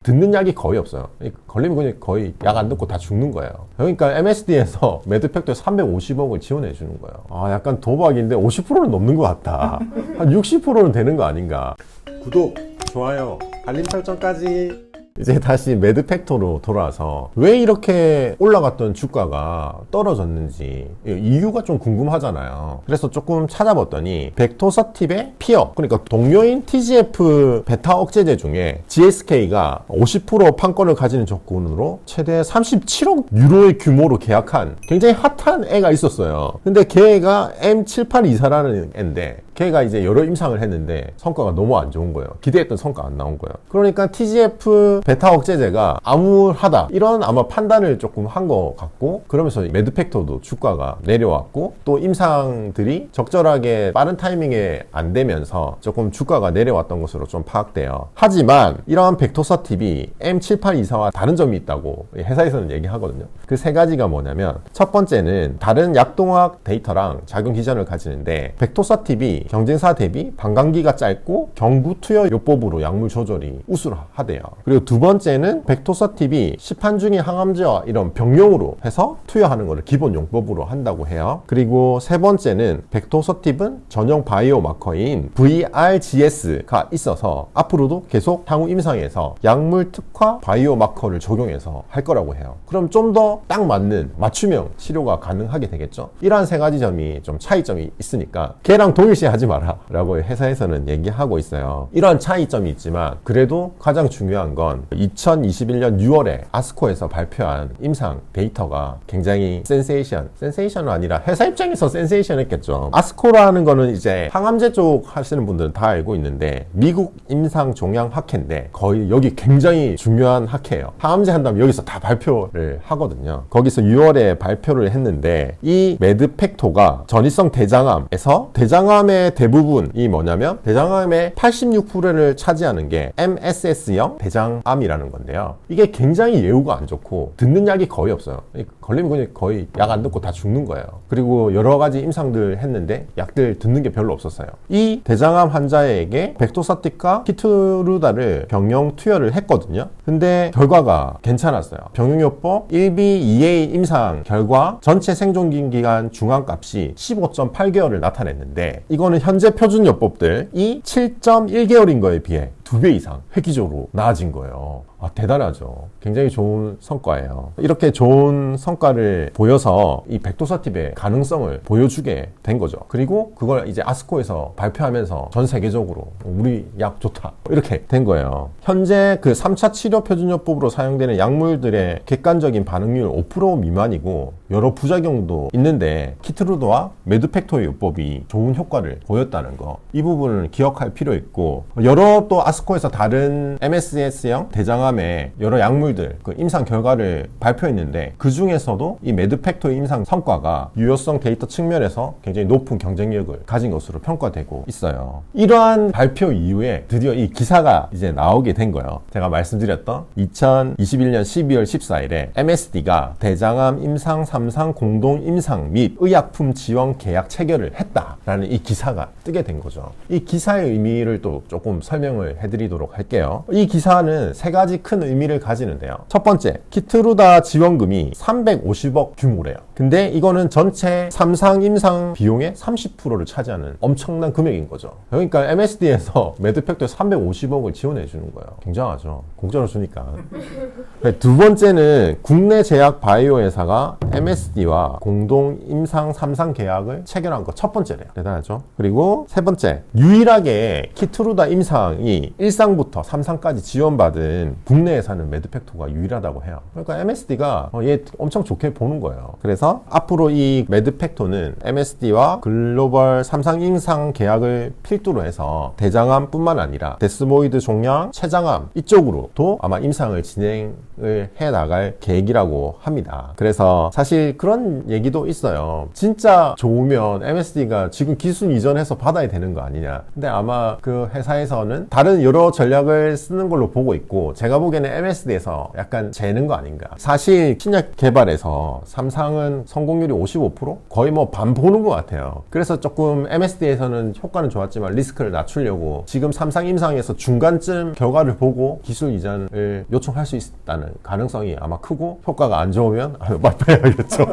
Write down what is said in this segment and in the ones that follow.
듣는 약이 거의 없어요. 걸리면 그냥 거의 약 안 듣고 다 죽는 거예요. 그러니까 MSD에서 매드팩토에 350억을 지원해 주는 거예요. 아, 약간 도박인데 50%는 넘는 것 같다. 한 60%는 되는 거 아닌가. 구독, 좋아요, 알림 설정까지. 이제 다시 매드팩토로 돌아와서 왜 이렇게 올라갔던 주가가 떨어졌는지 이유가 좀 궁금하잖아요. 그래서 조금 찾아봤더니 벡토서팁의 피어, 그러니까 동료인 TGF 베타 억제제 중에 GSK가 50% 판권을 가지는 조건으로 최대 37억 유로의 규모로 계약한 굉장히 핫한 애가 있었어요. 근데 걔가 M7824라는 애인데 걔가 이제 여러 임상을 했는데 성과가 너무 안 좋은 거예요. 기대했던 성과 안 나온 거예요. 그러니까 TGF 베타 억제제가 암울하다, 이런 아마 판단을 조금 한 것 같고, 그러면서 매드팩토도 주가가 내려왔고, 또 임상들이 적절하게 빠른 타이밍에 안 되면서 조금 주가가 내려왔던 것으로 좀 파악돼요. 하지만 이러한 벡토서팁이 M7824와 다른 점이 있다고 회사에서는 얘기하거든요. 그 세 가지가 뭐냐면, 첫 번째는 다른 약동학 데이터랑 작용 기전을 가지는데 벡토서팁이 경쟁사 대비 방광기가 짧고 경구 투여 요법으로 약물 조절이 우수하대요. 그리고 두 번째는 벡토서팁이 시판 중인 항암제와 이런 병용으로 해서 투여하는 것을 기본 용법으로 한다고 해요. 그리고 세 번째는 벡토서팁은 전용 바이오 마커인 VRGS가 있어서 앞으로도 계속 향후 임상에서 약물 특화 바이오 마커를 적용해서 할 거라고 해요. 그럼 좀 더 딱 맞는 맞춤형 치료가 가능하게 되겠죠. 이러한 세 가지 점이 좀 차이점이 있으니까 걔랑 동일시하지 마라 라고 회사에서는 얘기하고 있어요. 이러한 차이점이 있지만 그래도 가장 중요한 건 2021년 6월에 아스코에서 발표한 임상 데이터가 굉장히 센세이션은 아니라 회사 입장에서 센세이션 했겠죠. 아스코라는 거는 이제 항암제 쪽 하시는 분들은 다 알고 있는데 미국 임상 종양 학회인데 거의 여기 굉장히 중요한 학회예요. 항암제 한다면 여기서 다 발표를 하거든요. 거기서 6월에 발표를 했는데 이 매드팩토가 전이성 대장암에서 대장암의 대부분이 뭐냐면 대장암의 86%를 차지하는 게 MSS형 대장암이라는 건데요. 이게 굉장히 예후가 안 좋고 듣는 약이 거의 없어요. 걸리면 그냥 거의 약 안 듣고 다 죽는 거예요. 그리고 여러 가지 임상들 했는데 약들 듣는 게 별로 없었어요. 이 대장암 환자에게 벡토서팁과 키트루다를 병용 투여를 했거든요. 근데 결과가 괜찮았어요. 병용요법 1B, 2A 임상 결과 전체 생존기간 중앙값이 15.8개월을 나타냈는데 이거는 현재 표준요법들이 7.1개월인 거에 비해 2배 이상 획기적으로 나아진 거예요. 아, 대단하죠. 굉장히 좋은 성과예요. 이렇게 좋은 성과를 보여서 이 벡토서팁의 가능성을 보여주게 된 거죠. 그리고 그걸 이제 아스코에서 발표하면서 전 세계적으로 우리 약 좋다 이렇게 된 거예요. 현재 그 3차 치료 표준요법으로 사용되는 약물들의 객관적인 반응률 5% 미만이고 여러 부작용도 있는데 키트루드와 매드팩토의 요법이 좋은 효과를 보였다는 거, 이 부분을 기억할 필요 있고, 여러 또 아스코에서 다른 MSS형 대장암의 여러 약물들 그 임상 결과를 발표했는데 그 중에서도 이 매드팩토의 임상 성과가 유효성 데이터 측면에서 굉장히 높은 경쟁력을 가진 것으로 평가되고 있어요. 이러한 발표 이후에 드디어 이 기사가 이제 나오게 된 거예요. 제가 말씀드렸던 2021년 12월 14일에 MSD가 대장암 임상 3상 공동 임상 및 의약품 지원 계약 체결을 했다라는 이 기사가 뜨게 된 거죠. 이 기사의 의미를 또 조금 설명을 해드리도록 할게요. 이 기사는 세 가지 큰 의미를 가지는데요. 첫 번째, 키트루다 지원금이 350억 규모래요. 근데 이거는 전체 3상 임상 비용의 30%를 차지하는 엄청난 금액인 거죠. 그러니까 MSD에서 매드팩토에 350억을 지원해 주는 거예요. 굉장하죠. 공짜로 주니까. 두 번째는 국내 제약 바이오 회사가 MSD와 공동 임상 3상 계약을 체결한 거 첫 번째래요. 대단하죠. 그리고 세 번째, 유일하게 키트루다 임상이 1상부터 3상까지 지원받은 국내 회사는 매드팩토가 유일하다고 해요. 그러니까 MSD가 얘 엄청 좋게 보는 거예요. 그래서 앞으로 이 매드팩토는 MSD와 글로벌 3상 임상 계약을 필두로 해서 대장암 뿐만 아니라 데스모이드 종양, 췌장암 이쪽으로도 아마 임상을 진행을 해 나갈 계획이라고 합니다. 그래서 사실 그런 얘기도 있어요. 진짜 좋으면 MSD가 지금 기술 이전해서 받아야 되는 거 아니냐. 근데 아마 그 회사에서는 다른 여러 전략을 쓰는 걸로 보고 있고, 제가 보기에는 MSD에서 약간 재는 거 아닌가. 사실 신약 개발에서 삼상은 한 성공률이 55%? 거의 뭐 반 보는 것 같아요. 그래서 조금 MSD에서는 효과는 좋았지만 리스크를 낮추려고 지금 삼상 임상에서 중간쯤 결과를 보고 기술 이전을 요청할 수 있다는 가능성이 아마 크고, 효과가 안 좋으면 말빼야겠죠.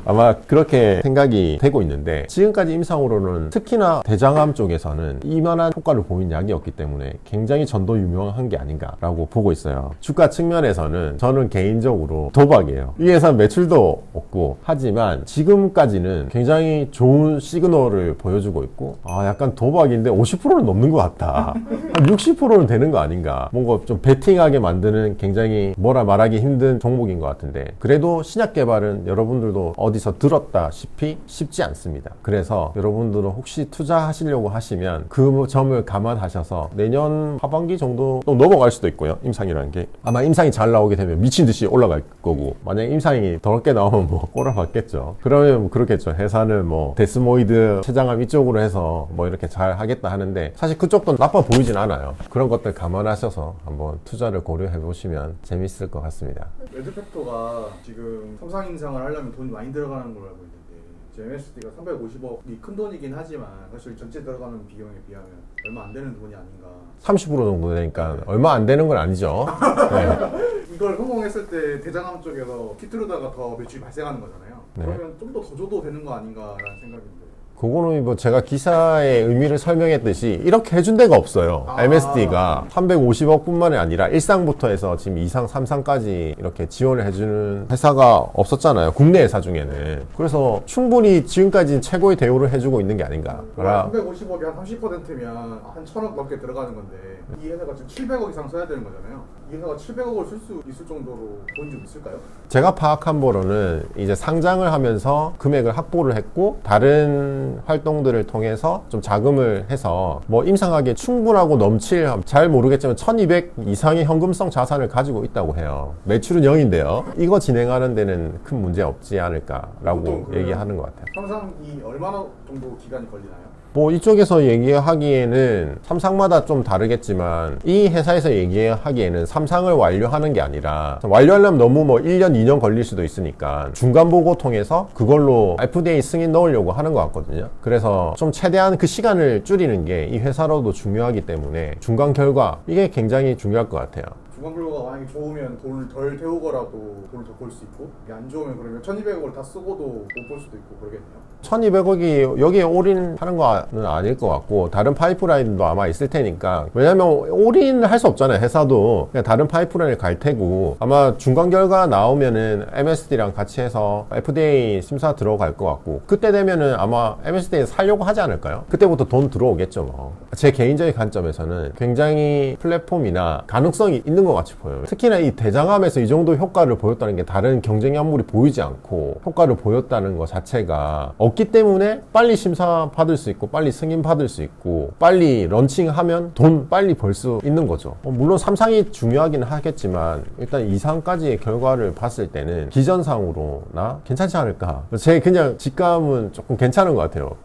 아마 그렇게 생각이 되고 있는데, 지금까지 임상으로는 특히나 대장암 쪽에서는 이만한 효과를 보인 약이 없기 때문에 굉장히 전도 유명한 게 아닌가라고 보고 있어요. 주가 측면에서는 저는 개인적으로 도박이에요. 이 회사 매출도 없고 하지만 지금까지는 굉장히 좋은 시그널을 보여주고 있고, 약간 도박인데 50%는 넘는 것 같다. 한 60%는 되는 거 아닌가. 뭔가 좀 베팅하게 만드는 굉장히 뭐라 말하기 힘든 종목인 것 같은데, 그래도 신약 개발은 여러분들도 어디서 들었다시피 쉽지 않습니다. 그래서 여러분들은 혹시 투자하시려고 하시면 그 점을 감안하셔서 내년 하반기 정도 또 넘어갈 수도 있고요. 임상이라는 게 아마 임상이 잘 나오게 되면 미친 듯이 올라갈 거고, 만약에 임상이 더럽게 나오면 뭐 꼬라박겠죠. 그러면 그렇겠죠. 회사는 뭐 데스모이드 췌장암 이쪽으로 해서 뭐 이렇게 잘 하겠다 하는데, 사실 그쪽도 나빠 보이진 않아요. 그런 것들 감안하셔서 한번 투자를 고려해 보시면 재밌을 것 같습니다. 매드팩토가 지금 삼상 임상을 하려면 돈이 많이 들어가는 걸로 알고 있는데, MSD가 350억이 큰 돈이긴 하지만 사실 전체 들어가는 비용에 비하면 얼마 안 되는 돈이 아닌가. 30% 정도 되니까 얼마 안 되는 건 아니죠. 네. 이걸 성공했을 때 대장암 쪽에서 키트루다가 더 매출이 발생하는 거잖아요. 네. 그러면 좀 더 줘도 되는 거 아닌가라는 생각인데. 그거는 뭐 제가 기사의 의미를 설명했듯이 이렇게 해준 데가 없어요. MSD가 350억 뿐만이 아니라 1상부터 해서 지금 2상, 3상까지 이렇게 지원을 해주는 회사가 없었잖아요. 국내 회사 중에는. 그래서 충분히 지금까지 최고의 대우를 해주고 있는 게 아닌가. 350억이 한 30%면 한 1000억 넘게 들어가는 건데, 이 회사가 지금 700억 이상 써야 되는 거잖아요. 이 회사가 700억을 쓸 수 있을 정도로 돈이 좀 있을까요? 제가 파악한 바로는 이제 상장을 하면서 금액을 확보를 했고, 다른 활동들을 통해서 좀 자금을 해서 뭐 임상하기에 충분하고 넘칠, 잘 모르겠지만 1200 이상의 현금성 자산을 가지고 있다고 해요. 매출은 0인데요. 이거 진행하는 데는 큰 문제 없지 않을까라고 얘기하는 것 같아요. 삼상이 얼마나 정도 기간이 걸리나요? 뭐 이쪽에서 얘기하기에는 삼상마다 좀 다르겠지만, 이 회사에서 얘기하기에는 삼상을 완료하는 게 아니라, 완료하려면 너무 뭐 1년, 2년 걸릴 수도 있으니까 중간 보고 통해서 그걸로 FDA 승인 넣으려고 하는 것 같거든요. 그래서 좀 최대한 그 시간을 줄이는 게 이 회사로도 중요하기 때문에 중간 결과, 이게 굉장히 중요할 것 같아요. 중간 결과가 만약에 좋으면 돈을 덜 태우고라도 돈을 더 벌 수 있고, 이게 안 좋으면 그러면 1200억을 다 쓰고도 못 벌 수도 있고 그러겠네요. 1200억이 여기에 올인하는 거는 아닐 것 같고, 다른 파이프라인도 아마 있을 테니까. 왜냐면 올인을 할 수 없잖아요. 회사도 그냥 다른 파이프라인을 갈 테고, 아마 중간 결과 나오면은 MSD랑 같이 해서 FDA 심사 들어갈 것 같고, 그때 되면은 아마 MSD에 살려고 하지 않을까요? 그때부터 돈 들어오겠죠 뭐. 제 개인적인 관점에서는 굉장히 플랫폼이나 가능성이 있는 것 같이 보여요. 특히나 이 대장암에서 이 정도 효과를 보였다는 게 다른 경쟁 약물이 보이지 않고 효과를 보였다는 것 자체가 없기 때문에 빨리 심사 받을 수 있고, 빨리 승인 받을 수 있고, 빨리 런칭하면 돈 빨리 벌 수 있는 거죠. 물론 3상이 중요하긴 하겠지만, 일단 2상까지의 결과를 봤을 때는 기전상으로나 괜찮지 않을까. 제 그냥 직감은 조금 괜찮은 것 같아요.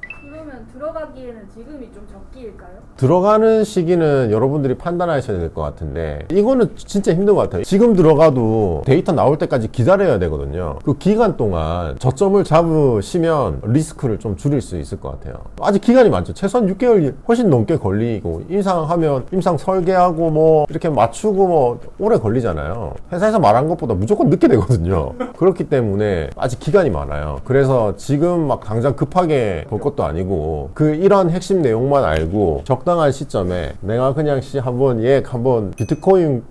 들어가기에는 지금이 좀 적기일까요? 들어가는 시기는 여러분들이 판단하셔야 될 것 같은데, 이거는 진짜 힘든 것 같아요. 지금 들어가도 데이터 나올 때까지 기다려야 되거든요. 그 기간 동안 저점을 잡으시면 리스크를 좀 줄일 수 있을 것 같아요. 아직 기간이 많죠. 최소한 6개월 훨씬 넘게 걸리고, 임상하면 임상 설계하고 뭐 이렇게 맞추고 뭐 오래 걸리잖아요. 회사에서 말한 것보다 무조건 늦게 되거든요. 그렇기 때문에 아직 기간이 많아요. 그래서 지금 막 당장 급하게 볼 것도 아니고, 이런 핵심 내용만 알고 적당한 시점에 내가 그냥 한번 비트코인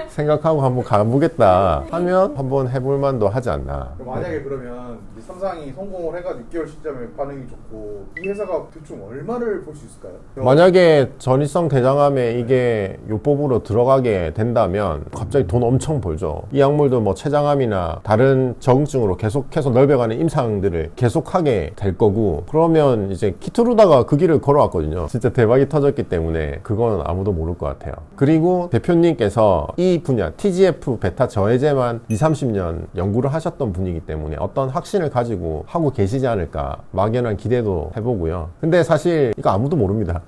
생각하고 한번 가보겠다 하면 한번 해볼 만도 하지 않나. 만약에 그러면 이 삼상이 성공을 해가지고 6개월 시점에 반응이 좋고, 이 회사가 대충 얼마를 벌 수 있을까요? 만약에 전이성 대장암에 이게 요법으로 들어가게 된다면 갑자기 돈 엄청 벌죠. 이 약물도 뭐 췌장암이나 다른 적응증으로 계속해서 넓혀가는 임상들을 계속하게 될 거고, 그러면 이제 키트루다가 그 길을 걸어왔거든요. 진짜 대박이 터졌기 때문에 그건 아무도 모를 것 같아요. 그리고 대표님께서 이 분야 TGF 베타 저해제만 20-30년 연구를 하셨던 분이기 때문에 어떤 확신을 가지고 하고 계시지 않을까 막연한 기대도 해보고요. 근데 사실 이거 아무도 모릅니다.